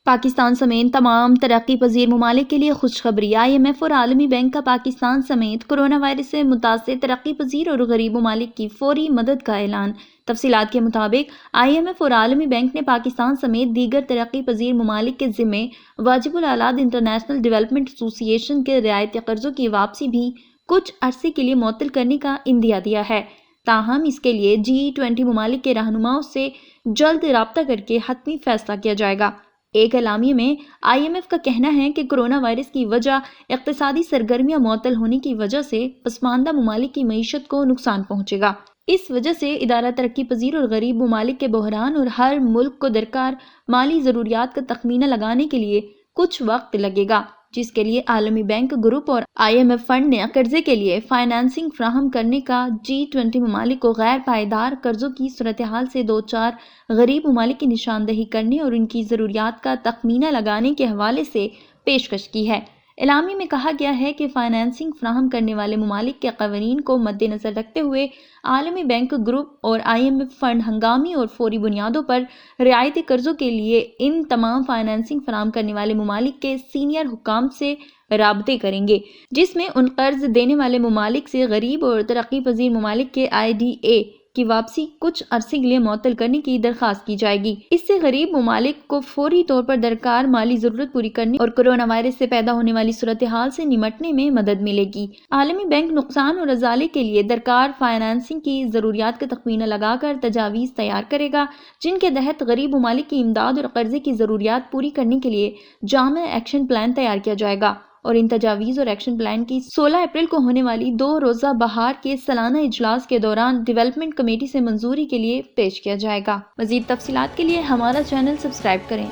پاکستان سمیت تمام ترقی پذیر ممالک کے لیے خوشخبری۔ IMF اور عالمی بینک کا پاکستان سمیت کورونا وائرس سے متاثر ترقی پذیر اور غریب ممالک کی فوری مدد کا اعلان۔ تفصیلات کے مطابق IMF اور عالمی بینک نے پاکستان سمیت دیگر ترقی پذیر ممالک کے ذمے واجب الاعلاء انٹرنیشنل ڈیولپمنٹ ایسوسی ایشن کے رعایتی قرضوں کی واپسی بھی کچھ عرصے کے لیے معطل کرنے کا عندیہ دیا ہے۔ تاہم اس کے لیے G20 ممالک کے رہنماؤں سے جلد رابطہ کر کے حتمی فیصلہ کیا جائے گا۔ ایک اعلامیے میں IMF کا کہنا ہے کہ کورونا وائرس کی وجہ اقتصادی سرگرمیاں معطل ہونے کی وجہ سے پسماندہ ممالک کی معیشت کو نقصان پہنچے گا۔ اس وجہ سے ادارہ ترقی پذیر اور غریب ممالک کے بحران اور ہر ملک کو درکار مالی ضروریات کا تخمینہ لگانے کے لیے کچھ وقت لگے گا، جس کے لیے عالمی بینک گروپ اور IMF فنڈ نے قرضے کے لیے فائنانسنگ فراہم کرنے کا G20 ممالک کو غیر پائیدار قرضوں کی صورتحال سے دوچار غریب ممالک کی نشاندہی کرنے اور ان کی ضروریات کا تخمینہ لگانے کے حوالے سے پیشکش کی ہے۔ اعلامیے میں کہا گیا ہے کہ فائنانسنگ فراہم کرنے والے ممالک کے قوانین کو مد نظر رکھتے ہوئے عالمی بینک گروپ اور IMF فنڈ ہنگامی اور فوری بنیادوں پر رعایتی قرضوں کے لیے ان تمام فائنانسنگ فراہم کرنے والے ممالک کے سینئر حکام سے رابطے کریں گے، جس میں ان قرض دینے والے ممالک سے غریب اور ترقی پذیر ممالک کے IDA کی واپسی کچھ عرصے کے لیے معطل کرنے کی درخواست کی جائے گی۔ اس سے غریب ممالک کو فوری طور پر درکار مالی ضرورت پوری کرنے اور کورونا وائرس سے پیدا ہونے والی صورتحال سے نمٹنے میں مدد ملے گی۔ عالمی بینک نقصان اور ازالے کے لیے درکار فائنانسنگ کی ضروریات کا تخمینہ لگا کر تجاویز تیار کرے گا، جن کے تحت غریب ممالک کی امداد اور قرضے کی ضروریات پوری کرنے کے لیے جامع ایکشن پلان تیار کیا جائے گا، اور ان تجاویز اور ایکشن پلان کی 16 اپریل کو ہونے والی 2 روزہ بہار کے سالانہ اجلاس کے دوران ڈیولپمنٹ کمیٹی سے منظوری کے لیے پیش کیا جائے گا۔ مزید تفصیلات کے لیے ہمارا چینل سبسکرائب کریں۔